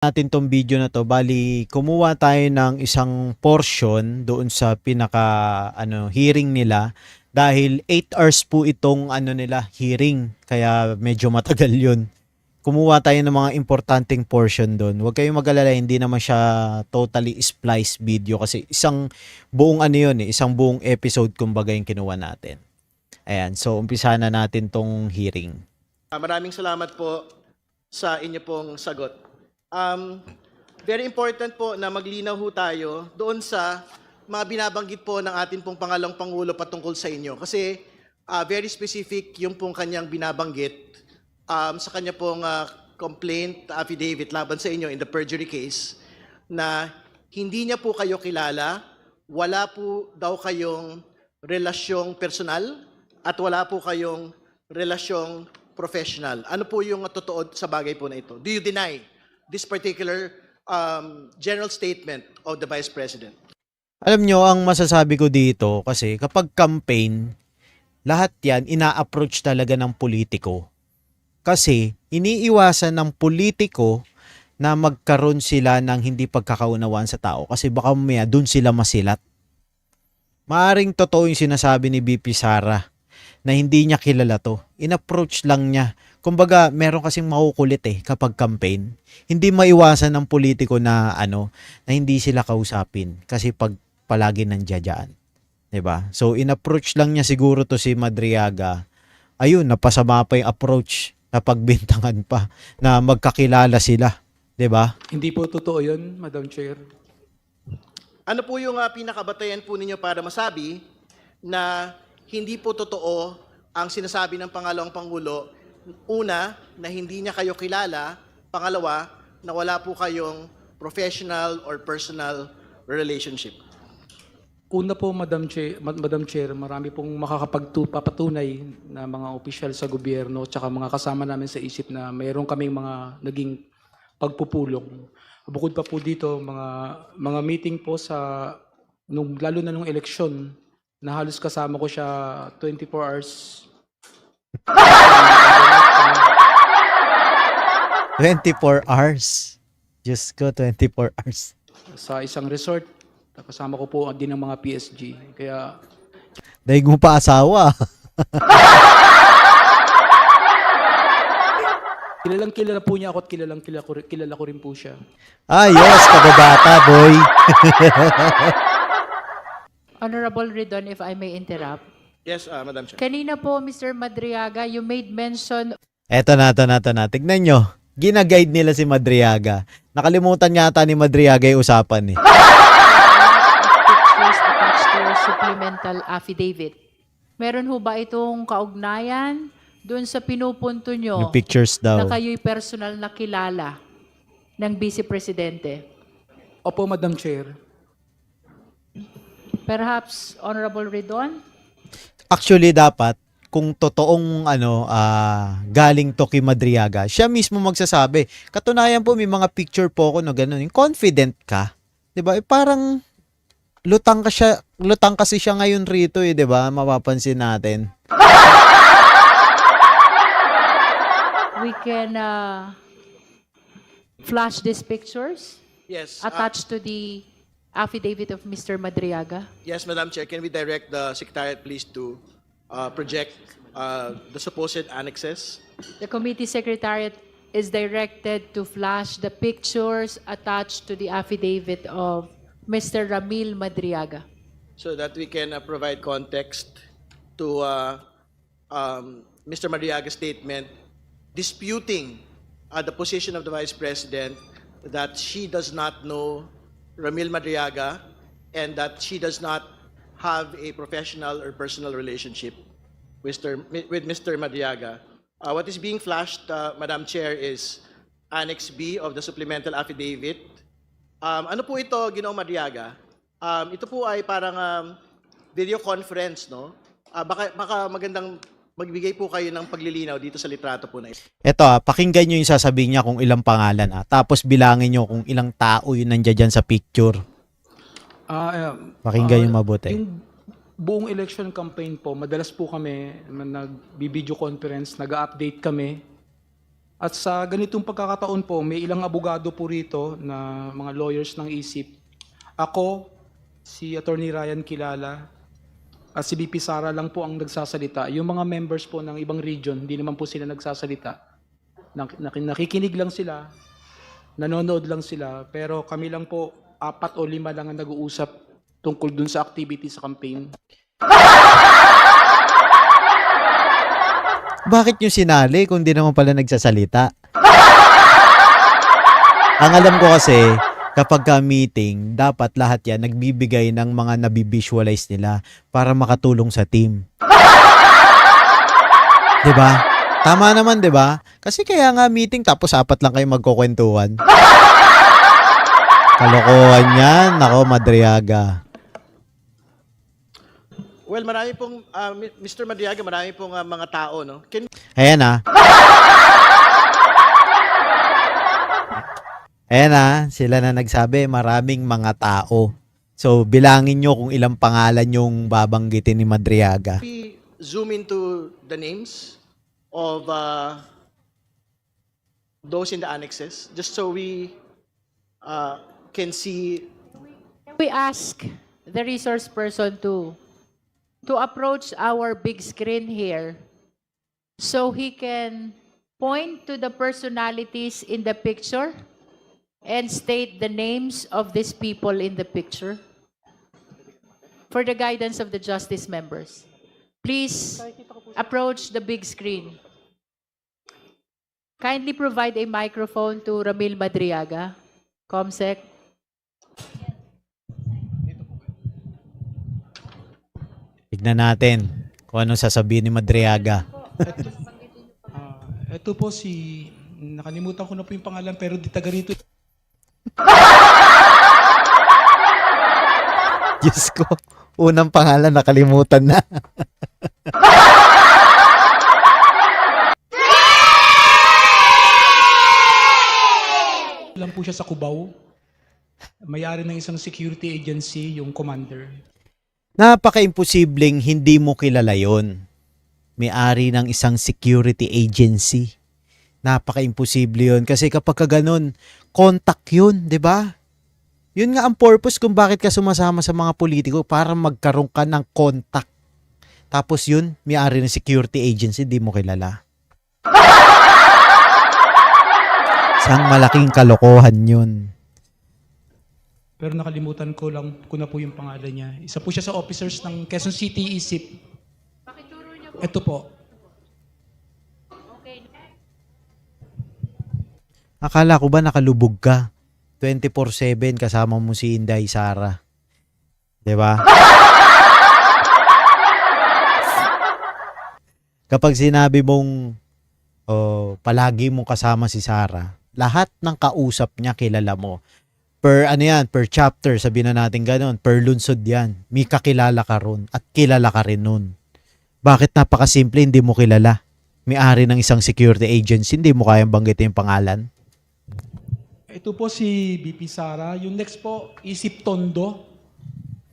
Natin tong video na to, bali kumuha tayo ng isang portion doon sa pinaka hearing nila dahil 8 hours po itong nila hearing, kaya medyo matagal 'yun. Kumuha tayo ng mga importanteng portion doon. Huwag kayong mag-alala, hindi naman siya totally spliced video kasi isang buong isang buong episode kumbaga yung kinuha natin. Ayan, so umpisa na natin tong hearing. Maraming salamat po sa inyo pong sagot. Very important po na maglinaw ho tayo doon sa mga binabanggit po ng ating pong Pangalawang Pangulo patungkol sa inyo. Kasi very specific yung pong kanyang binabanggit sa kanya pong complaint affidavit laban sa inyo in the perjury case na hindi niya po kayo kilala, wala po daw kayong relasyong personal at wala po kayong relasyong professional. Ano po yung totoo sa bagay po na ito? Do you deny this particular general statement of the Vice President? Alam nyo, ang masasabi ko dito, kasi kapag campaign, lahat yan ina-approach talaga ng politiko. Kasi iniiwasan ng politiko na magkaroon sila ng hindi pagkakaunawaan sa tao. Kasi baka mamaya dun sila masilat. Maaring totoo yung sinasabi ni VP Sara na hindi niya kilala to. In-approach lang niya. Kumbaga, meron kasing makukulit kapag campaign. Hindi maiwasan ng politiko na na hindi sila kausapin kasi pag palagi nandiyan. 'Di ba? So in-approach lang niya siguro to si Madriaga. Ayun, napasama pa yung approach, napagbintangan pa na magkakilala sila, 'di ba? Hindi po totoo 'yun, Madam Chair. Ano po yung pinakabatayan po ninyo para masabi na hindi po totoo ang sinasabi ng Pangalawang Pangulo? Una, na hindi niya kayo kilala. Pangalawa, na wala po kayong professional or personal relationship. Una po, Madam Chair, marami pong makakapagpapatunay na mga opisyal sa gobyerno at mga kasama namin sa isip na mayroon kaming mga naging pagpupulong. Bukod pa po dito, mga meeting po lalo na nung eleksyon, na halos kasama ko siya 24 hours. 24 hours. Diyos ko, 24 hours. Sa isang resort, kasama ko po din ng mga PSG. Kaya Daig mo pa asawa. kilala po niya ako at kilala ko rin po siya. Ayos, kababata, boy. Honorable Ridon, if I may interrupt. Yes, Madam Chair. Kanina po, Mr. Madriaga, you made mention Eto na. Tignan nyo. Gina-guide nila si Madriaga. Nakalimutan yata ni Madriaga yung usapan . of pictures attached to your supplemental affidavit. Meron ho ba itong kaugnayan doon sa pinupunto nyo Yung pictures daw. na kayo'y personal na kilala ng Vice Presidente? Opo, Madam Chair. Perhaps, Honorable Ridon? Actually, dapat, kung totoong galing to kay Madriaga, siya mismo magsasabi. Katunayan po, may mga picture po ako na gano'n. Confident ka. 'Di ba? Parang lutang kasi siya ngayon rito 'di ba? Mapapansin natin. We can flash these pictures Yes. attached to the affidavit of Mr. Madriaga. Yes, Madam Chair. Can we direct the Secretariat please to project the supposed annexes? The committee secretariat is directed to flash the pictures attached to the affidavit of Mr. Ramil Madriaga. So that we can provide context to Mr. Mariaga's statement disputing the position of the Vice President that she does not know Ramil Madriaga and that she does not have a professional or personal relationship with Mr. Madriaga. What is being flashed, Madam Chair, is Annex B of the supplemental affidavit. Ano po ito, Ginoong Madriaga? Ito po ay parang video conference, no? Baka magandang magbigay po kayo ng paglilinaw dito sa litrato po na ito. Eto pakinggan nyo yung sasabihin niya kung ilang pangalan Tapos bilangin nyo kung ilang tao yun nandiyan dyan sa picture. Pakinggan yung mabuti. Yung buong election campaign po, madalas po kami nag-video conference, nag-update kami At sa ganitong pagkakataon po, may ilang abogado po rito na mga lawyers ng ISIP. Ako, si Attorney Ryan Kilala, at si BP Sara lang po ang nagsasalita. Yung mga members po ng ibang region, hindi naman po sila nagsasalita. Nakikinig lang sila, nanonood lang sila, pero kami lang po, 4 o 5 lang ang nag-uusap tungkol dun sa activity sa campaign. Bakit nyo sinali kung di naman pala nagsasalita? Ang alam ko kasi, kapag ka meeting, dapat lahat yan nagbibigay ng mga nabivisualize nila para makatulong sa team. 'Di ba? Tama naman, 'di ba? Kasi kaya nga meeting tapos 4 lang kayo magkukwentuhan. Kalokohan yan. Nako, Madriaga. Well, marami pong, Mr. Madriaga, marami pong mga tao, no? Ayan ah. Ayan ah, sila na nagsabi, maraming mga tao. So, bilangin nyo kung ilang pangalan yung babanggitin ni Madriaga. We zoom into the names of those in the annexes, just so we can see. We ask the resource person to approach our big screen here so he can point to the personalities in the picture and state the names of these people in the picture for the guidance of the justice members. Please approach the big screen. Kindly provide a microphone to Ramil Madriaga, Comsec. Tignan natin kung anong sasabihin ni Madriaga. Ito po si, nakalimutan ko na po yung pangalan, pero di taga rito. Diyos ko, unang pangalan nakalimutan na. Lang po siya sa Cubao. May-ari ng isang security agency, yung commander. Napaka-imposibleng hindi mo kilala yon. May-ari ng isang security agency. Napaka-imposible yun. Kasi kapag ka ganun, contact yun, di ba? Yun nga ang purpose kung bakit ka sumasama sa mga politiko para magkaroon ka ng contact. Tapos yun, may-ari ng security agency, di mo kilala. Isang malaking kalokohan yun. Pero nakalimutan ko na po yung pangalan niya. Isa po siya sa officers ng Quezon City ISIP. Ito po. Akala ko ba nakalubog ka? 24/7 kasama mo si Inday Sara. 'Di ba? Kapag sinabi mong palagi mong kasama si Sara, lahat ng kausap niya kilala mo. Per chapter, sabihin na natin gano'n, per lunsod yan. May kakilala ka ron at kilala ka rin nun. Bakit napakasimple, hindi mo kilala? May-ari ng isang security agency, hindi mo kayang banggitin yung pangalan? Ito po si BP Sara. Yung next po, Isip Tondo.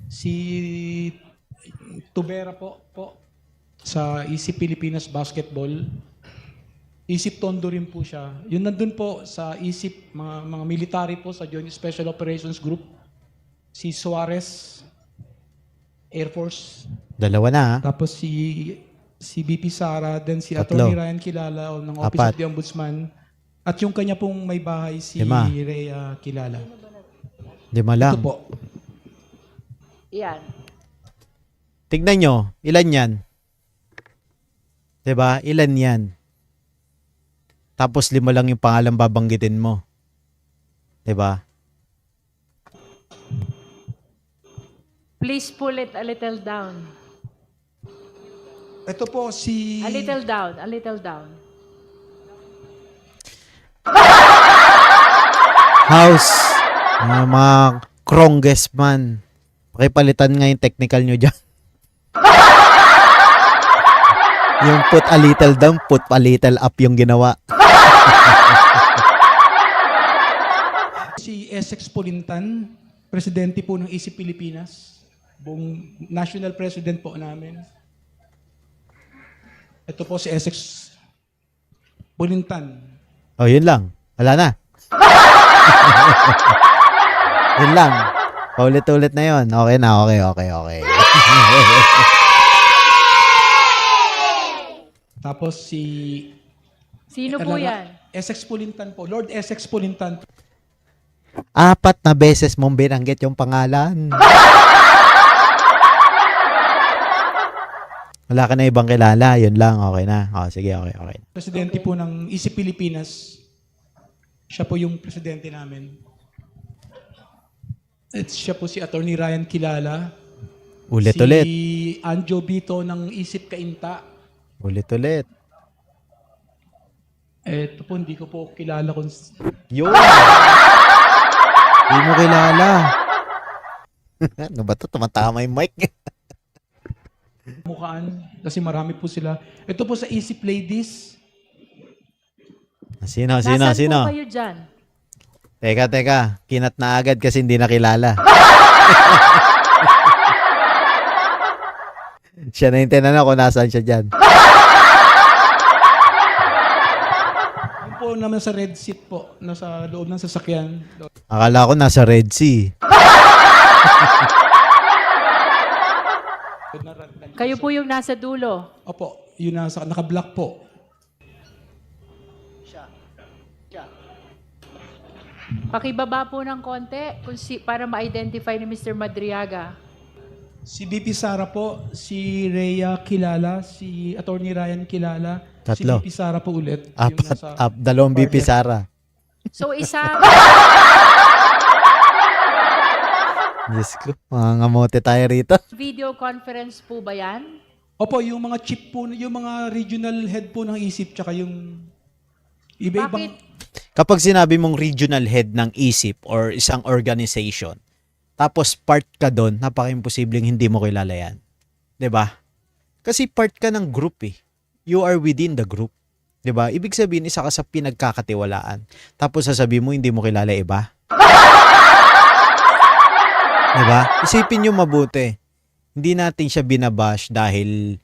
Si Tubera po sa Isip Pilipinas Basketball. Isip Tondo rin po siya. Yun nandun po sa Isip, mga military po sa Joint Special Operations Group. Si Suarez, Air Force. Dalawa na ha? Tapos si BP Sara, then si Tatlo. Attorney Ryan Kilala ng Office Apat. of the Ombudsman. At yung kanya pong may bahay, si Lima. Rhea Kilala. 5 lang. Ito po. Yan. Tignan nyo, ilan yan? 'Di ba? Ilan yan? Tapos 5 lang yung pangalan babanggitin mo. 'Di ba? Please pull it a little down. Ito po si... A little down, a little down. House. Mga congressman. Pakipalitan nga yung technical nyo dyan. Yung put a little down, put a little up yung ginawa. Si Essex Polintan, presidente po ng ISIP Pilipinas. Buong national president po namin. Ito po si Essex Polintan. Oh, yun lang. Wala na. Yun lang. Paulit-ulit na yun. Okay na, okay. Tapos si Sino po yan? Essex Pulintan po. Lord Essex Pulintan. 4 na beses mong binanggit yung pangalan. Wala ka na ibang kilala. Yun lang. Okay na. Oh, sige, okay. Presidente po ng ISIP Pilipinas. Siya po yung presidente namin. At siya po si Attorney Ryan Kilala. Ulit-ulit. Si Anjo Bito ng ISIP Kainta. Ulit-ulit. Ito po, hindi ko po kilala kung Yun! Hindi mo kilala. Ano ba ito? Tumatama yung mic. mukhaan kasi marami po sila. Ito po sa ISIP Ladies. Sino? Nasaan po kayo dyan? Teka. Kinat na agad kasi hindi nakilala. Siya na yung tinanong kung nasaan siya dyan. Yun po naman sa red seat po, nasa loob ng sasakyan. Akala ko nasa Red Sea. Kayo po yung nasa dulo. Opo, yun nasa naka-black po. Pakibaba po ng konti para ma-identify ni Mr. Madriaga. Si BP Sara po, si Rhea Kilala, si Attorney Ryan Kilala, si Tatlo. BP Sara po ulit. Yung Apat, nasa- dalawang BP Sara. So isa, Diyos ko, mga ngamote tayo rito. video conference po ba yan? Opo, yung mga chief po, yung mga regional head po ng ISIP, tsaka yung iba-ibang... Bakit? Kapag sinabi mong regional head ng ISIP or isang organization, tapos part ka doon, napaka-imposibleng hindi mo kilala yan. 'Di ba? Kasi part ka ng group eh. You are within the group. 'Di ba? Ibig sabihin, isa ka sa pinagkakatiwalaan. Tapos sasabihin mo, hindi mo kilala iba. 'Di ba? Isipin nyo mabuti. Hindi natin siya binabash dahil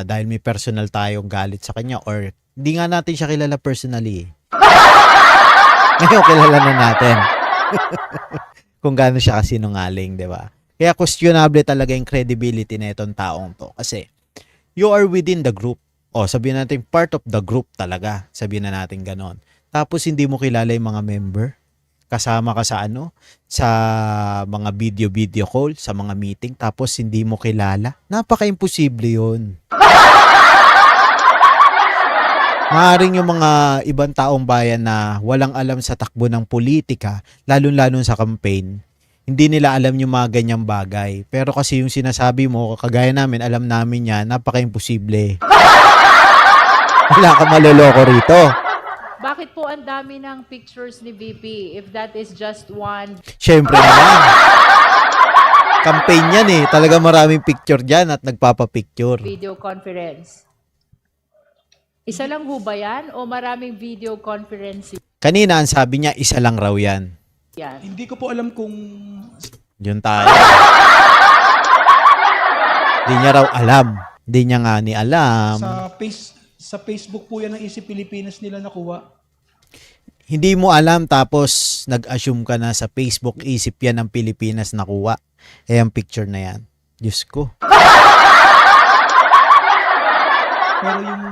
dahil may personal tayong galit sa kanya or hindi nga natin siya kilala personally. Ngayon kilala na natin. Kung gaano siya kasinungaling, 'di ba? Kaya questionable talaga yung credibility na itong taong to kasi you are within the group. O sabihin natin part of the group talaga. Sabihin na natin ganon. Tapos hindi mo kilala yung mga member. Kasama ka sa sa mga video call, sa mga meeting, tapos hindi mo kilala. Napaka-imposible yun. Maaring yung mga ibang taong bayan na walang alam sa takbo ng politika, lalo-lalo sa campaign, hindi nila alam yung mga ganyang bagay. Pero kasi yung sinasabi mo, kagaya namin, alam namin yan, napaka-imposible. Wala ka maloloko rito. Bakit po ang dami ng pictures ni VP if that is just one? Siyempre naman. Campaign yan eh. Talaga maraming picture dyan at nagpapapicture. Video conference. Isa lang ho ba yan o maraming video conference Kanina ang sabi niya, isa lang raw yan. yan? Hindi ko po alam kung... Yun tayo. Di niya raw alam. Di niya nga ni alam. Sa Facebook po yan ng ISIP Pilipinas nila nakuha. Hindi mo alam tapos nag-assume ka na sa Facebook isip yan ng Pilipinas nakuha. Eh ang picture na yan. Diyos ko. Pero yung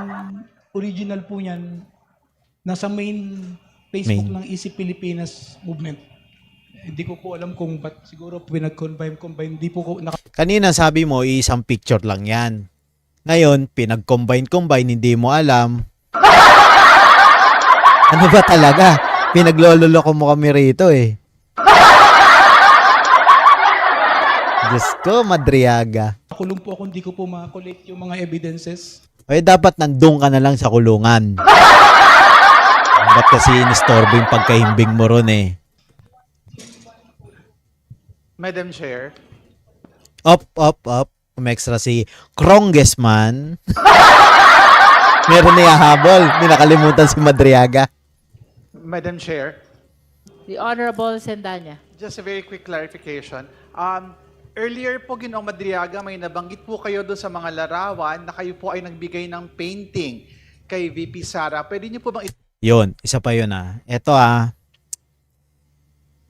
original po niyan, nasa main Facebook ng ISIP Pilipinas movement. Hindi ko po alam kung ba't siguro pinag-combine. Hindi po ko... Kanina sabi mo, isang picture lang yan. Ngayon, pinag-combine, hindi mo alam. Ano ba talaga? Pinaglololoko mo kami rito eh. Diyos ko, Madriaga. Nakulong po ako, hindi ko po ma-collect yung mga evidences. Eh, dapat nandun ka na lang sa kulungan. Ba't kasi inistorbo yung pagkahimbing mo ron eh? Madam Chair, Up. Umextra si Congressman. Meron na habol. Hindi nakalimutan si Madriaga. Madam Chair, The Honorable Sendanya. just a very quick clarification. Earlier po, Ginoong Madriaga, may nabanggit po kayo doon sa mga larawan na kayo po ay nagbigay ng painting kay VP Sara. Pwede niyo po bang Yun, isa pa yun Ito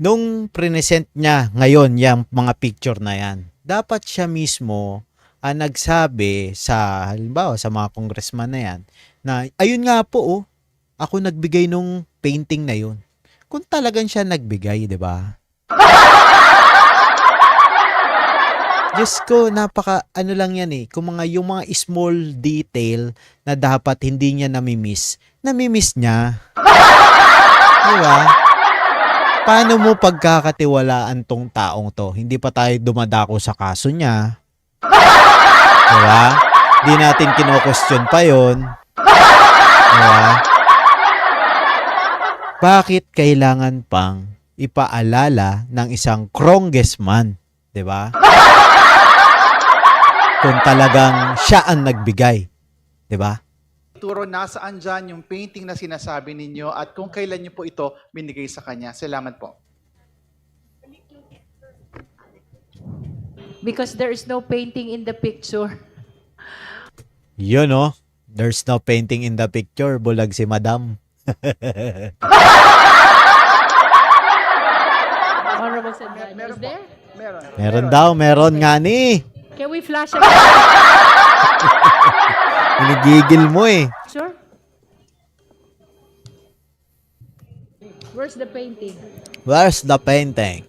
nung present niya ngayon yung mga picture na yan, dapat siya mismo ang nagsabi sa, halimbawa, sa mga congressman na yan, na ayun nga po, ako nagbigay nung painting na yun. Kung talagang siya nagbigay, di ba? Diyos ko, napaka, ano lang yan kung yung mga small detail na dapat hindi niya namimiss niya. Di ba? Paano mo pagkakatiwalaan tong taong to? Hindi pa tayo dumadako sa kaso niya. Diba? Di natin kino-question pa yon. Diba? Bakit kailangan pang ipaalala ng isang congressman? Diba? Kung talagang siya ang nagbigay. Diba? Turo, nasaan dyan yung painting na sinasabi ninyo at kung kailan niyo po ito binigay sa kanya? Salamat po. Because there is no painting in the picture. Yun there's no painting in the picture. Bulag si madam. Honorable Sandani, is there? Meron nga ni. Can we flash again? Inigigil mo Sure. Where's the painting? Where's the painting?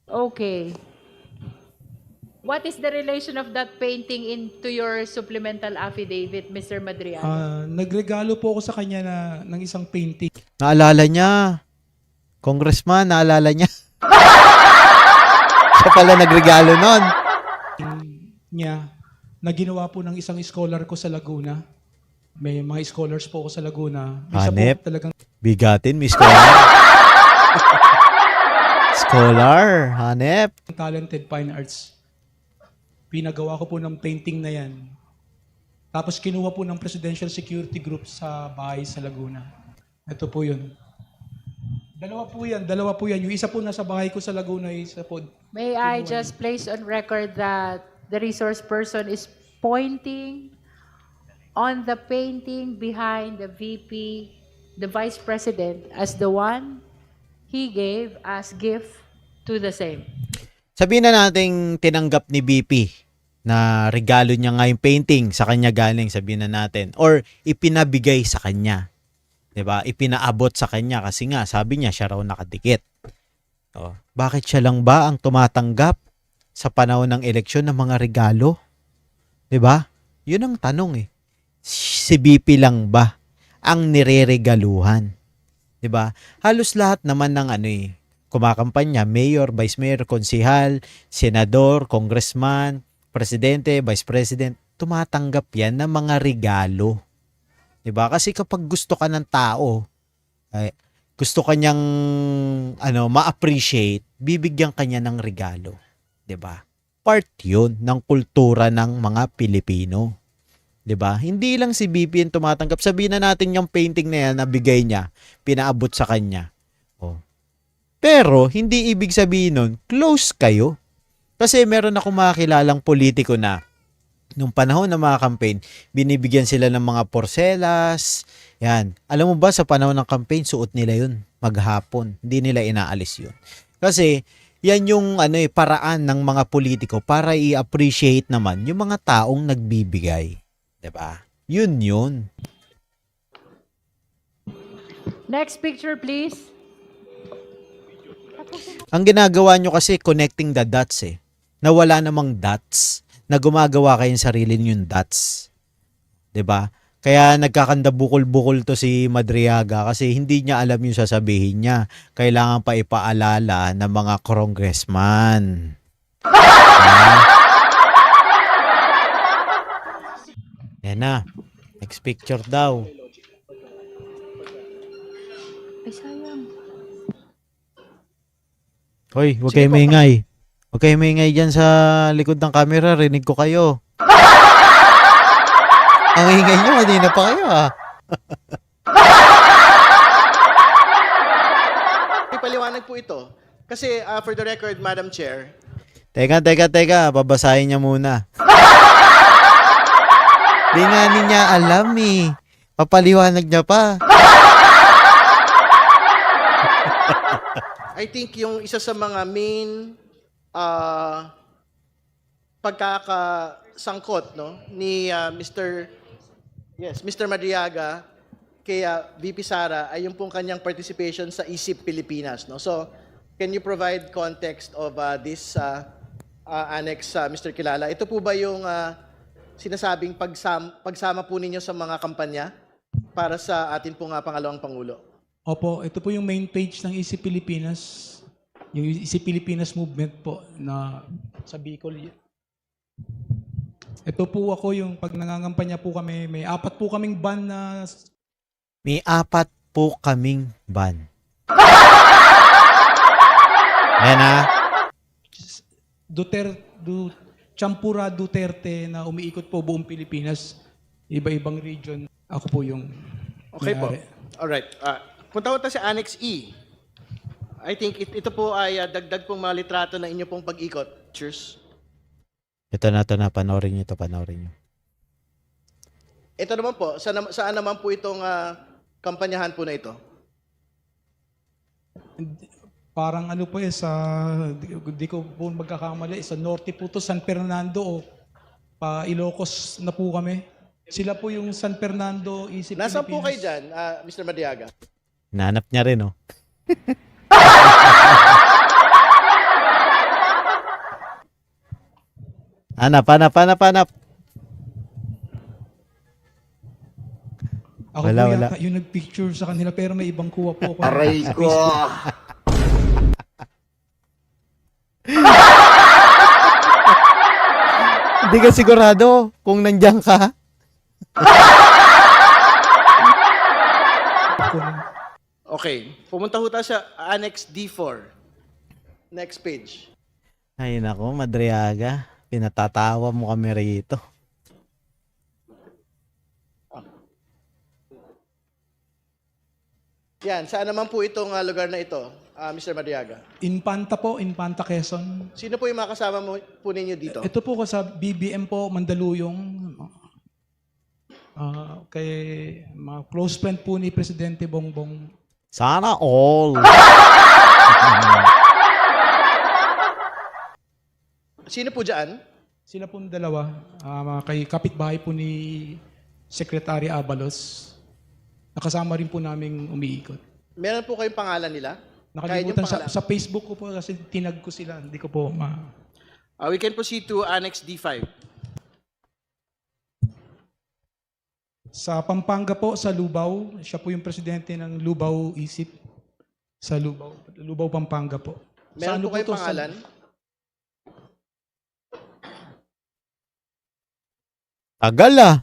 Okay. What is the relation of that painting into your supplemental affidavit, Mr. Madriaga? Nagregalo po ako sa kanya ng isang painting Naalala niya. Congressman, naalala niya. Siya pala nagregalo nun. niya na ginawa po ng isang scholar ko sa Laguna. May mga scholars po ako sa Laguna. May isa Hanep. po talagang Bigatin, Miss Scholar. Scholar, hanep. talented fine arts. Pinagawa ko po ng painting na yan. Tapos kinuha po ng Presidential Security Group sa bahay sa Laguna. Ito po yun. Dalawa po yan. Yung isa po nasa bahay ko sa Laguna, isa po. May I just place on record that the resource person is pointing on the painting behind the VP, the Vice President, as the one he gave as gift to the same. Sabihin na nating tinanggap ni BP na regalo niya nga yung painting sa kanya galing, sabihin na natin. Or ipinabigay sa kanya. 'Di ba? Ipinaabot sa kanya kasi nga sabi niya siya raw nakadikit. Bakit siya lang ba ang tumatanggap sa panahon ng eleksyon ng mga regalo? 'Di ba? 'Yun ang tanong Si BP lang ba ang nireregaluhan? 'Di ba? Halos lahat naman ng kumakampanya, mayor, vice mayor, konsihal, senador, congressman, presidente, vice president, tumatanggap yan ng mga regalo. 'Di ba? Kasi kapag gusto ka ng tao, gusto kanyang ma-appreciate, bibigyan kanya ng regalo. 'Di ba? Part 'yun ng kultura ng mga Pilipino. 'Di ba? Hindi lang si BP yung tumatanggap. Sabihin na natin yung painting na yan na bigay niya, pinaabot sa kanya. Pero hindi ibig sabihin nun, close kayo. Kasi meron akong makilalang politiko na nung panahon ng mga campaign, binibigyan sila ng mga porselas. Yan. Alam mo ba sa panahon ng campaign, suot nila yun maghapon. Hindi nila inaalis yun. Kasi yan yung paraan ng mga politiko para i-appreciate naman yung mga taong nagbibigay. 'Di ba? Yun. Next picture, please. Ang ginagawa nyo kasi connecting the dots na wala namang dots, na gumagawa kayong sarili niyong dots. 'Di ba? Kaya nagkakandabukol-bukol to si Madriaga kasi hindi niya alam yung sasabihin niya. Kailangan pa ipaalala ng mga congressman. Yan na. Next picture daw. Ay, sayang. Hoy, huwag kayong maingay. Huwag kayong maingay dyan sa likod ng camera. Rinig ko kayo. Ang ingay nyo, hindi na pa kayo Ipaliwanag po ito. Kasi for the record, Madam Chair, Teka. Babasahin niya muna. Di nga niya alam Papaliwanag niya pa. I think yung isa sa mga main pagkakasangkot no ni Mr. Madriaga kay VP Sara ay yung pong kanyang participation sa ISIP Pilipinas no. So, can you provide context of this annex Mr. Kilala? Ito po ba yung sinasabing pagsama po ninyo sa mga kampanya para sa atin pong pangalawang pangulo? Opo, ito po yung main page ng Easy Pilipinas. Yung Easy Pilipinas movement po na sa Bicol. Ito po ako yung pag nangangampanya po kami, may 4 po kaming ban na May 4 po kaming ban. Ayan ha. Champura Duterte na umiikot po buong Pilipinas, iba-ibang region. Ako po yung Okay po. may-ari. Alright. Punta ko sa Annex E. I think ito po ay dagdag pong mga litrato na inyo pong pag-ikot. Cheers. Ito na, panoorin nyo to, panoorin nyo. Ito naman po, saan naman po itong kampanyahan po na ito? Parang ano po di ko po magkakamali, sa Norte po to, San Fernando o pa Ilocos na po kami. Sila po yung San Fernando, Easy Nasaan po kayo Pilipinas. dyan, Mr. Madiaga? Nanap niya rin, oh. Hanap. Ako Wala, po wala. yata yung nagpicture sa kanila pero may ibang kuha po ako. Aray ko! Hindi ka sigurado kung nandiyan ka. Okay. Pumunta ho tayo sa Annex D4. Next page. Ay nako, Madriaga. Pinatatawa mo kami rito. Yan. Saan naman po itong lugar na ito, Mr. Madiaga? Infanta po, Infanta Quezon. Sino po yung mga kasama po ninyo dito? Ito po ko sa BBM po, Mandaluyong. Kay mga close friend po ni Presidente Bongbong. Sana all. Sino po dyan? Sila pong dalawa, kay kapitbahay po ni Secretary Abalos. Nakasama rin po naming umiikot. Meron po kayong pangalan nila? Kahit yung Nakalimutan pangalan. sa Facebook ko po kasi tinag ko sila. Hindi ko po We can proceed to Annex D5. Sa Pampanga po, sa Lubao, siya po yung presidente ng Lubao Isip. Sa Lubao, Pampanga po. Sa Meron ano po kayong to? Sa- pangalan? Tagal ah.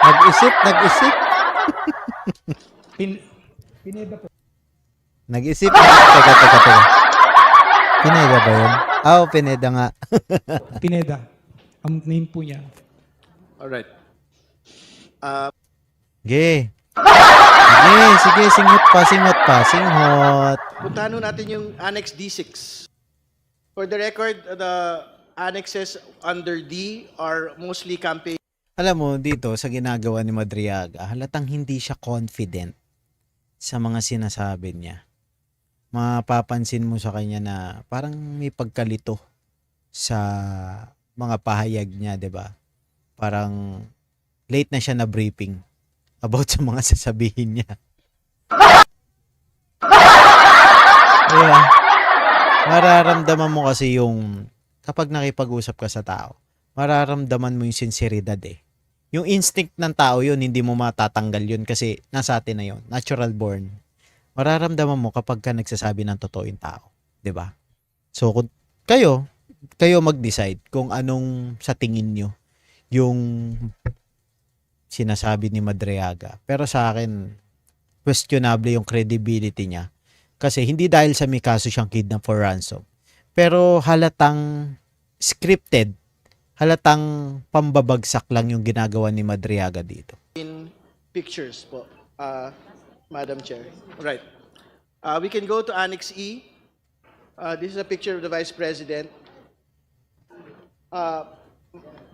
Nag-isip. Pineda po. Nag-isip. Teka. Pineda ba yun? Oo, Pineda nga. Pineda. Ang name po niya. Alright. Sige, singot pa. Puntahan ho natin yung Annex D6. For the record, the annexes under D are mostly campaign. Alam mo, dito sa ginagawa ni Madriaga, halatang hindi siya confident sa mga sinasabi niya. Mapapansin mo sa kanya na parang may pagkalito sa mga pahayag niya, 'di ba? Parang late na siya na briefing about sa mga sasabihin niya. Diba? Mararamdaman mo kasi yung kapag nakipag-usap ka sa tao, mararamdaman mo yung sinseridad eh. Yung instinct ng tao yun, hindi mo matatanggal yun kasi nasa atin na yun. Natural born. Mararamdaman mo kapag ka nagsasabi ng totoo yung tao. 'Di ba? So, kung kayo mag-decide kung anong sa tingin nyo yung sinasabi ni Madriaga. Pero sa akin, questionable yung credibility niya. Kasi hindi dahil sa may kaso siyang kidnap for ransom. Pero halatang scripted, halatang pambabagsak lang yung ginagawa ni Madriaga dito. Pictures po, Madam Chair. Right. We can go to Annex E. This is a picture of the Vice President.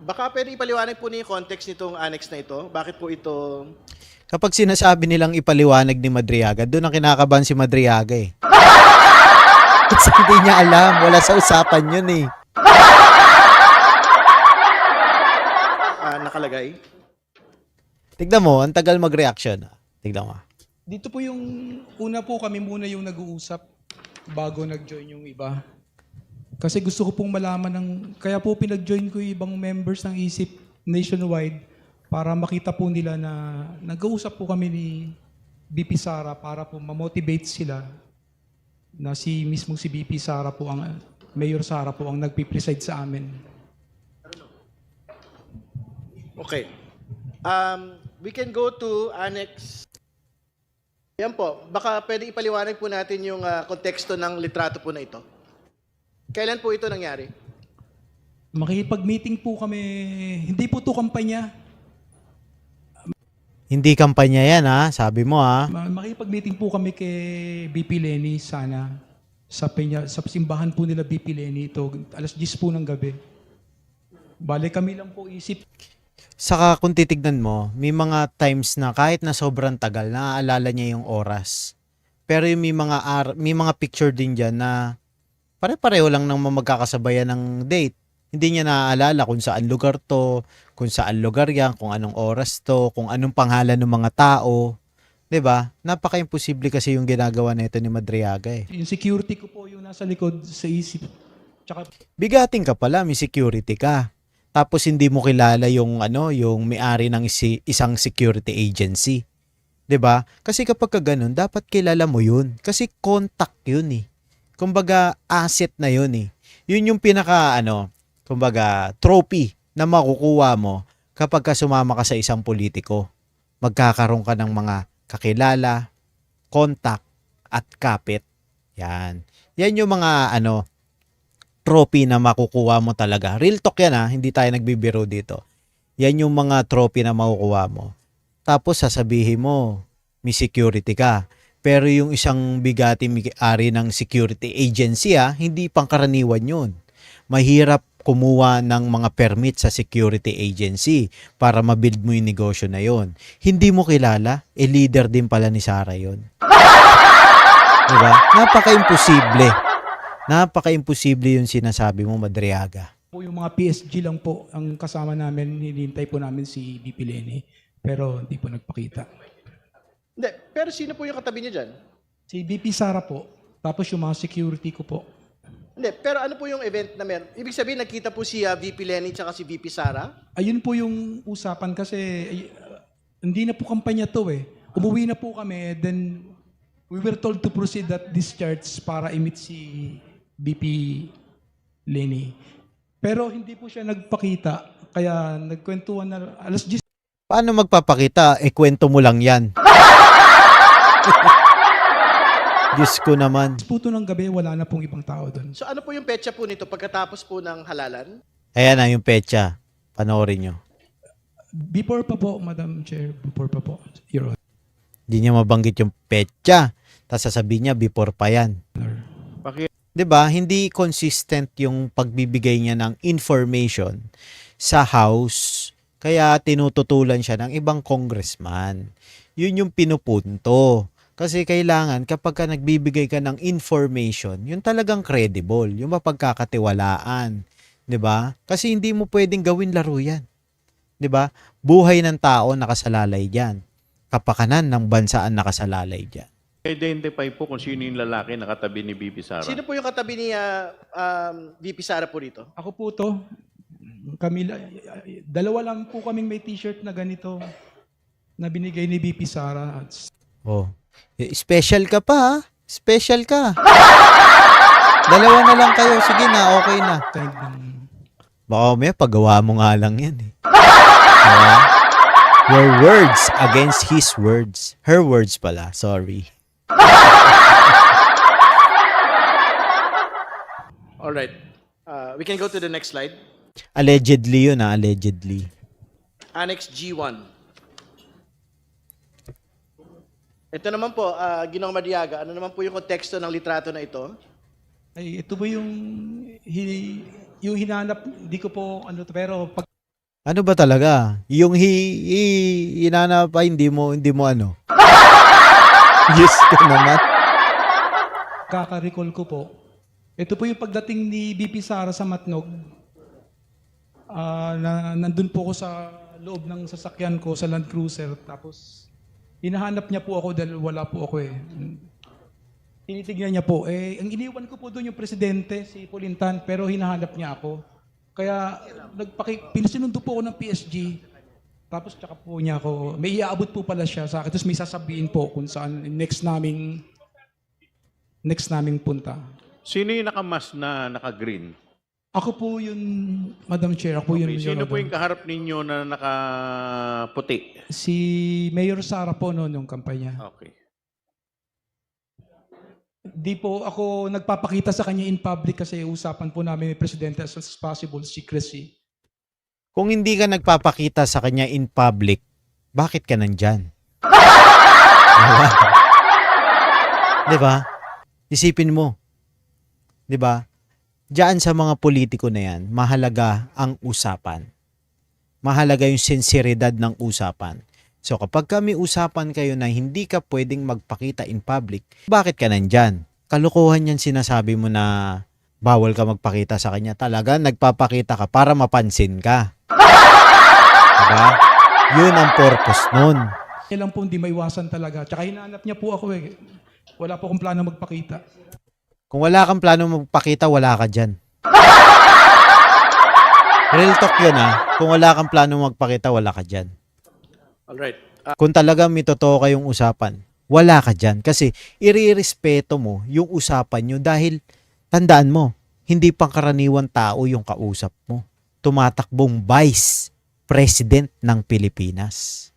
Baka pwede ipaliwanag po niyo yung context nitong annex na ito. Bakit po ito... Kapag sinasabi nilang ipaliwanag ni Madriaga, doon ang kinakabahan si Madriaga eh. Kasi hindi niya alam. Wala sa usapan yun eh. nakalagay? Tignan mo, ang tagal mag-reaction. Tignan mo. Dito po yung una po kami muna yung nag-uusap bago nag-join yung iba. Kasi gusto ko pong malaman kaya po pinag-join ko yung ibang members ng ISIP nationwide para makita po nila na nag-uusap po kami ni BP Sara para po ma-motivate sila na mismong si BP Sara po Mayor Sara po ang nagpipreside sa amin. Okay. We can go to Annex. Yan po. Baka pwede ipaliwanag po natin yung konteksto ng litrato po na ito. Kailan po ito nangyari? Makikipag-meeting po kami, hindi po to kampanya. Hindi kampanya yan ha, sabi mo ha. Makikipag-meeting po kami kay BP Lenny sana sa simbahan po nila BP Lenny ito, alas 10 po ng gabi. Bale kami lang po isip. Saka kung titignan mo, may mga times na kahit na sobrang tagal, naaalala niya yung oras. Pero yung may mga picture din dyan na pare-pareho lang ng magkakasabayan ng date. Hindi niya naaalala kung saan lugar to, kung saan lugar yan, kung anong oras to, kung anong pangalan ng mga tao. 'Di ba? Napaka-imposible kasi yung ginagawa nito ni Madriaga eh. Yung security ko po yung nasa likod sa isip. Tsaka Bigating ka pala, may security ka. Tapos hindi mo kilala yung yung may-ari ng isang security agency. 'Di ba? Kasi kapag ganun, dapat kilala mo 'yun kasi contact 'yun eh. Kumbaga asset na 'yun eh. 'Yun yung pinaka kumbaga trophy na makukuha mo kapag ka sumama ka sa isang politiko. Magkakaroon ka ng mga kakilala, contact at kapit. Yan. Yan yung mga trophy na makukuha mo talaga. Real talk yan ha, hindi tayo nagbibiro dito. Yan yung mga trophy na makukuha mo. Tapos sasabihin mo, may security ka. Pero yung isang bigati may-ari ng security agency hindi pangkaraniwan yun. Mahirap kumuha ng mga permit sa security agency para mabuild mo yung negosyo na yon. Hindi mo kilala, leader din pala ni Sara yon. Diba? Napaka-imposible. Napaka-imposible yung sinasabi mo, Madriaga. po yung mga PSG lang po ang kasama namin, hinihintay po namin si BP Lenny. Pero hindi po nagpakita. Hindi. Pero sino po yung katabi niya dyan? Si BP Sara po, tapos yung mga security ko po. Hindi. Pero ano po yung event na meron? Ibig sabihin, nagkita po si VP Lenny tsaka si VP Sara? Ayun po yung usapan kasi hindi na po kampanya to eh. Umuwi na po kami, then we were told to proceed that discharge para i-meet si BP Lenny. Pero hindi po siya nagpakita, kaya nagkwentuhan na alas 10. Paano magpapakita? Kwento mo lang yan. Diyos ko naman. Puto ng gabi, wala na pong ibang tao doon. So ano po yung petsa po nito pagkatapos po ng halalan? Ayan na yung petsa. Panoorin nyo. Before pa po, Madam Chair, before pa po, Your Honor. Hindi niya mabanggit yung petsa. Tapos sasabihin niya, before pa yan. Diba? Hindi consistent yung pagbibigay niya ng information sa House. Kaya tinututulan siya ng ibang congressman. Yun yung pinupunto. Kasi kailangan kapag ka nagbibigay ka ng information, yun talagang credible, yung mapagkakatiwalaan. 'Di ba? Kasi hindi mo pwedeng gawin laro yan. 'Di ba? Buhay ng tao nakasalalay diyan. Kapakanan ng bansa ang nakasalalay diyan. Identify po kung sino yung lalaki na katabi ni BP Sara. Sino po yung katabi ni VP Sara po rito? Ako po to, Camila, dalawa lang po kaming may t-shirt na ganito na binigay ni BP Sara. Oh. Special ka pa ha? Special ka. Dalawa na lang kayo. Sige na, okay na. Tag ng Baka may paggawa mo nga lang yan eh. Diba? Your words against his words. Her words pala. Sorry. All right. We can go to the next slide. Allegedly yun allegedly. Annex G1. Ito naman po, Ginoong Madriaga, ano naman po yung konteksto ng litrato na ito? ay ito po yung yung hinanap, hindi ko po ano to, pero pag Ano ba talaga? Yung hinanap ay hindi mo ano. Yes ko naman. kaka-recall ko po, ito po yung pagdating ni BP Sara sa Matnog. Na nandun po ako sa loob ng sasakyan ko sa Land Cruiser. Tapos, hinahanap niya po ako dahil wala po ako eh. Tinitignan niya po. Ang iniwan ko po doon yung presidente, si Pulintan, pero hinahanap niya ako. Kaya, pinasinundo po ako ng PSG. Tapos, tsaka po niya ako, may iaabot po pala siya sa akin. Tapos may sasabihin po kung saan next naming punta. Sino yung nakamas na naka-green? Ako po yun, Madam Chair. Ako yun. Okay, sino po yung kaharap ninyo na nakaputi? Si Mayor Sara po noon yung kampanya. Okay. Di po ako nagpapakita sa kanya in public kasi usapan po namin ni Presidente as much as possible secrecy. Kung hindi ka nagpapakita sa kanya in public, bakit ka nandyan? Diba? Diba? Isipin mo. Diba? Diyan sa mga politiko na yan, mahalaga ang usapan. Mahalaga yung sinseridad ng usapan. So kapag kami usapan kayo na hindi ka pwedeng magpakita in public, bakit ka nandyan? Kalukuhan yan sinasabi mo na bawal ka magpakita sa kanya. Talaga nagpapakita ka para mapansin ka. Diba? Yun ang purpose nun. Kailan po hindi maiwasan talaga. Tsaka hinahanap niya po ako eh. Wala po akong plano magpakita. Kung wala kang plano magpakita, wala ka dyan. Real talk yun Kung wala kang plano magpakita, wala ka dyan. Alright. Kung talagang may totoo kayong usapan, wala ka dyan. Kasi irirespeto mo yung usapan nyo dahil tandaan mo, hindi pangkaraniwan tao yung kausap mo. Tumatakbong Vice President ng Pilipinas.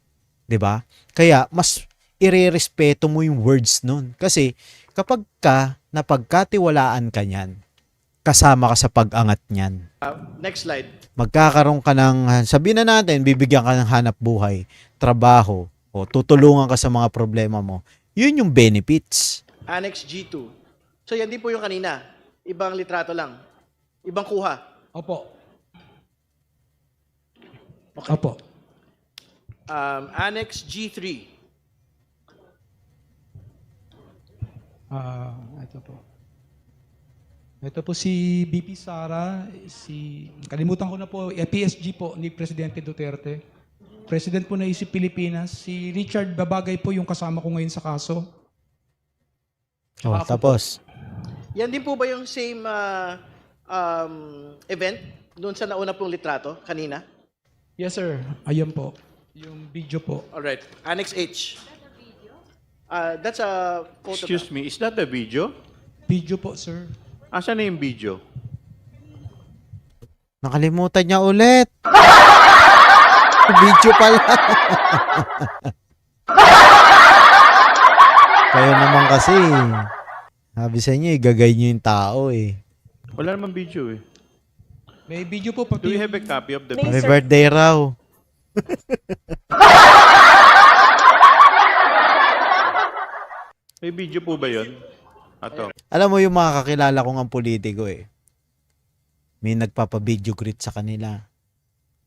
'Di ba? Kaya mas irirespeto mo yung words nun. Kasi kapag ka napagkatiwalaan ka niyan, kasama ka sa pag-angat niyan. Next slide. Magkakaroon ka ng, sabihin na natin, bibigyan ka ng hanap buhay, trabaho, o tutulungan ka sa mga problema mo. Yun yung benefits. Annex G2. So yan din po yung kanina. Ibang litrato lang. Ibang kuha. Opo. Okay. Opo. Annex G3. Ito po. Ito po si BP Sara, kalimutan ko na po, PSG po ni Presidente Duterte. President po na isip Pilipinas. Si Richard Babagay po yung kasama ko ngayon sa kaso. Tapos, Yan din po ba yung same event doon sa nauna pong litrato kanina? Yes sir, ayan po. Yung video po. Alright. Annex H. That's a photograph. Excuse me, is that the video? Video po sir. Asan na yung video? nakalimutan niya ulit. Video pala. Kayo naman kasi. Sabi sa inyo, igagay niyo yung tao eh. Wala namang video eh. May video po Do pati. you have a copy of the Happy video? birthday raw. May video po ba yun? Ato. Alam mo yung mga kakilala kong ang politiko eh. May nagpapa-video greet sa kanila.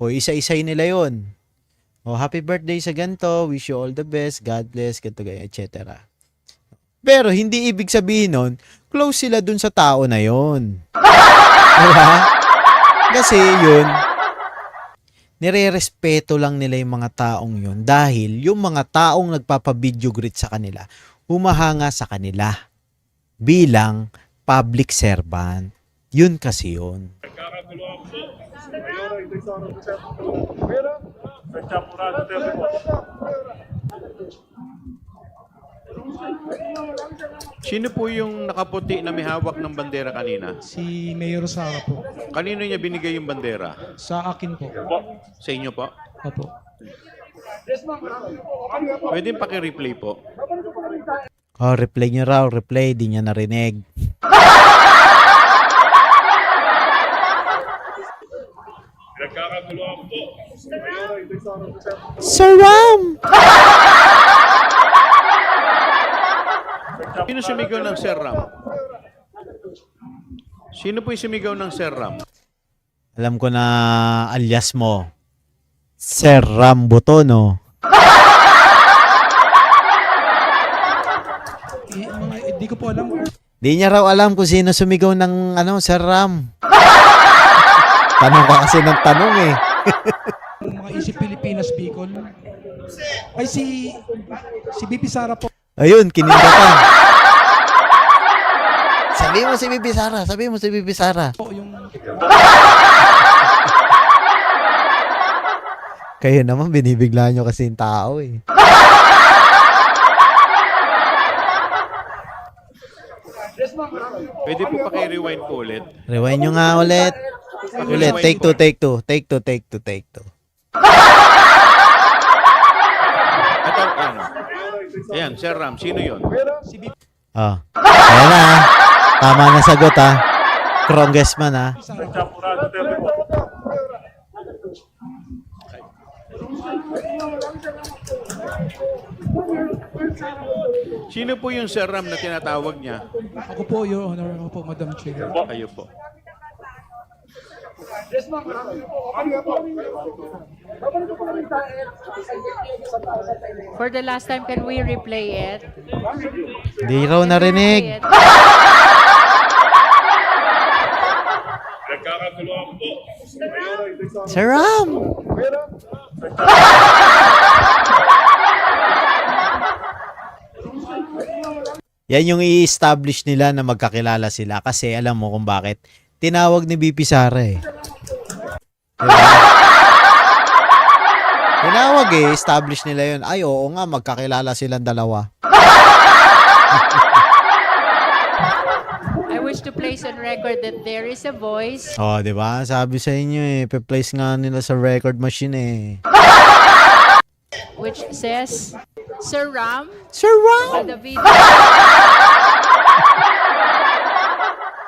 O isa-isay nila yon. O happy birthday sa ganito, wish you all the best, God bless, ganito ganyan, etc. Pero hindi ibig sabihin nun, close sila dun sa tao na yon. Diba? Kasi yun, nire-respeto lang nila yung mga taong yun dahil yung mga taong nagpapa-video greet sa kanila, humahanga sa kanila bilang public servant. Yun kasi yun. Sino po yung nakaputi na may hawak ng bandera kanina? Si Mayor Sara po. Kanino niya binigay yung bandera? Sa akin po. Sa inyo po? Opo. Pwede paki-replay po. Oh, replay nyo raw, replay, di niya narinig. Saram! Sino sumigaw ng Sir Ram? Sino po yung sumigaw ng Sir Ram? Alam ko na alias mo. Sir Rambuto, no? Hindi ko po alam. Di niya raw alam kung sino sumigaw ng Sir Ram. Tanong ka kasi ng tanong eh. Mga Isip Pilipinas Bicol. Ay, si BP Sara po. Ayun, kinindatan. Sabi mo si Bibi Sara, sabi mo si Bibi Sara. Yung Kayo naman, binibigla nyo kasi yung tao eh. Pwede po paki-rewind po ulit. Rewind nyo nga ulit. Ulit, take two, take two, take two, take two, take two. Ito, ano? Ayan, Sir Ram, sino yun? Ah, ayan na. Tama na sagot ha. Congressman ha. Sino po yung Sir Ram na tinatawag niya? ako po, Your Honor, ako po, Madam Chair. Kayo po. For the last time, can we replay it? Di raw Can we narinig. replay it? Sir Ram! Yan yung i-establish nila na magkakilala sila kasi alam mo kung bakit. Tinawag ni BP Sara eh. Diba? Tinawag eh, establish nila yun. Ay, oo nga, magkakilala silang dalawa. I wish to place on record that there is a voice Oh, di ba? Sabi sa inyo eh, pe-place nga nila sa record machine eh. which says, Sir Ram, Sir Ram! the video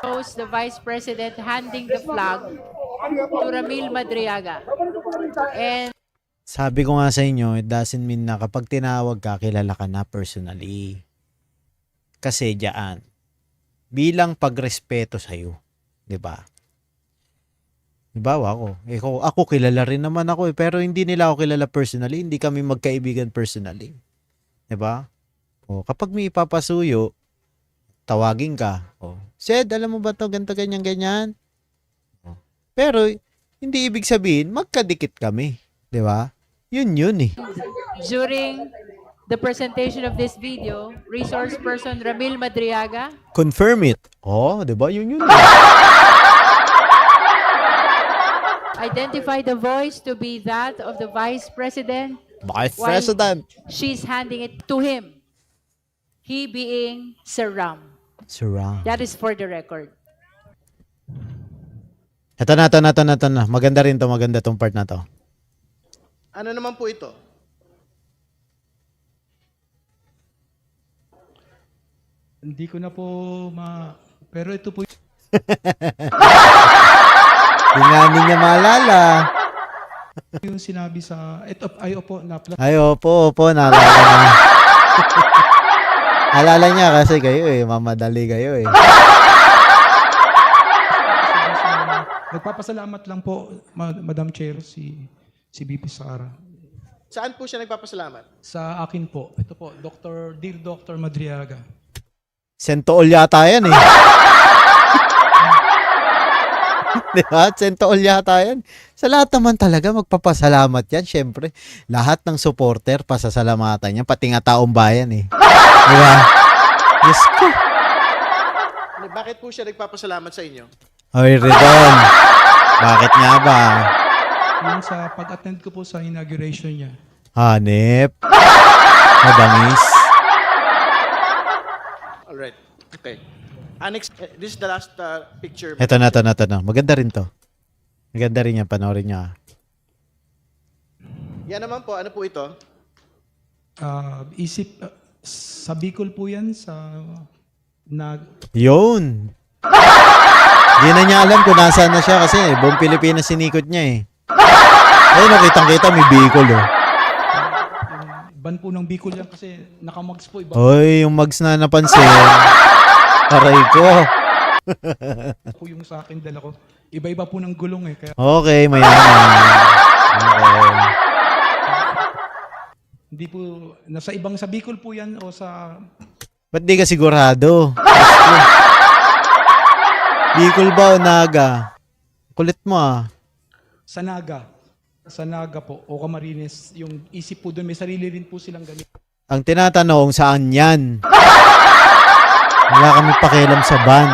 shows the Vice President handing the flag to Ramil Madriaga. And Sabi ko nga sa inyo, it doesn't mean na kapag tinawag ka, kilala ka na personally. Kasi diyan, bilang pagrespeto sa'yo. 'Di ba? Halimbawa ako kilala rin naman ako eh, pero hindi nila ako kilala personally, hindi kami magkaibigan personally. 'Di ba? O, kapag may ipapasuyo, tawagin ka. O, Sed, alam mo ba to ganito, ganyan, ganyan? O, pero, hindi ibig sabihin, magkadikit kami. 'Di ba? Yun eh. during the presentation of this video, resource person Ramil Madriaga Confirm it. Oh, 'di ba? Yun eh. identified the voice to be that of the Vice President. Vice While President. she's handing it to him. He being Sir Ram. Sir Ram. That is for the record. Ito na. Maganda rin to, maganda tong part na to. Ano naman po ito? Hindi ko na po pero ito po Hindi nga niya maalala. yung sinabi sa, ay opo, Ay, opo, naalala na. Alala niya kasi kayo eh, mamadali kayo eh. Nagpapasalamat lang po, Madam Chair, si BP Sara. Saan po siya nagpapasalamat? Sa akin po, ito po, Dear Dr. Madriaga. Sentool yata yan eh. Di ba? Sentool yata yan. Sa lahat naman talaga magpapasalamat yan. Siyempre, lahat ng supporter, pasasalamatan yan. Pati nga taong bayan eh. Di ba? Diyos ko. Bakit po siya nagpapasalamat sa inyo? Oy, Redon. Bakit nga ba? Yung sa pag-attend ko po sa inauguration niya. Hanep. Mabangis. Alright. Okay. Annex, this is the last picture. Ito na. Maganda rin to. Maganda rin yan. Panoorin nyo ah. Yan naman po. Ano po ito? Sa Bicol po yan, Yun. Di na niya alam kung nasaan na siya kasi buong Pilipinas sinikot niya eh. Ayun, kitang-kita may Bicol oh. yung ban po ng Bicol yan kasi nakamags po iba Hoy, yung mags na napansin. Aray ko. po yung sa akin dala ko. Iba-iba po ng gulong eh. Kaya Okay, mayaman. Okay. hindi po, nasa ibang sa Bicol po yan o sa Ba't di ka sigurado? Bicol ba o Naga? Kulit mo ah. sa Naga. Sa Naga po o Camarines. Yung isip po doon, may sarili rin po silang ganito. Ang tinatanong, saan yan? Wala kami pakialam sa van.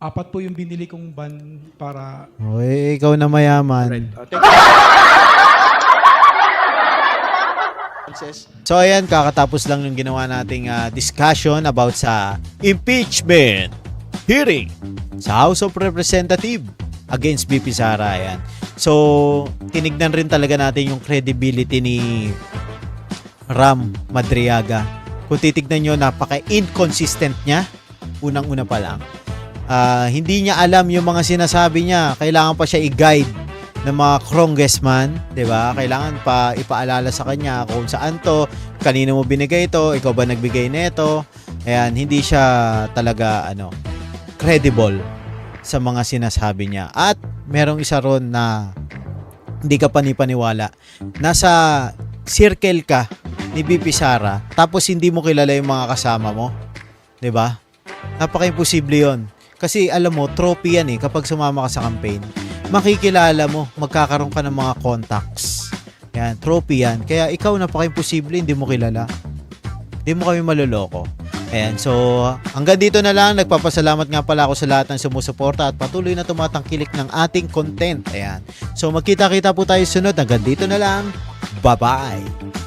Apat po yung binili kong van para Okay, ikaw na mayaman. Thank you. Frances. So ayan, kakatapos lang yung ginawa nating discussion about sa impeachment hearing sa House of Representatives against BP Sara. Ayan. So, tinignan rin talaga natin yung credibility ni Ram Madriaga. Kung titignan nyo, napaka-inconsistent niya. Unang-una pa lang. Hindi niya alam yung mga sinasabi niya. Kailangan pa siya i-guide ng mga congressman, 'di ba? Kailangan pa ipaalala sa kanya kung saan to, kanino mo binigay ito, ikaw ba nagbigay nito. Ayan, hindi siya talaga credible sa mga sinasabi niya. At merong isa ron na hindi ka panipaniwala. Nasa circle ka ni BP Sara, tapos hindi mo kilala yung mga kasama mo. 'Di ba? Napaka-imposible 'yon. Kasi alam mo, trophy yan eh kapag sumama ka sa campaign. Makikilala mo, magkakaroon ka ng mga contacts. Yan, trophy yan. Kaya ikaw napaka-imposible, hindi mo kilala. Hindi mo kami maloloko. Ayan, so hanggang dito na lang. Nagpapasalamat nga pala ako sa lahat ng sumusuporta at patuloy na tumatangkilik ng ating content. Ayan. So magkita-kita po tayo sunod. Hanggang dito na lang. Bye-bye!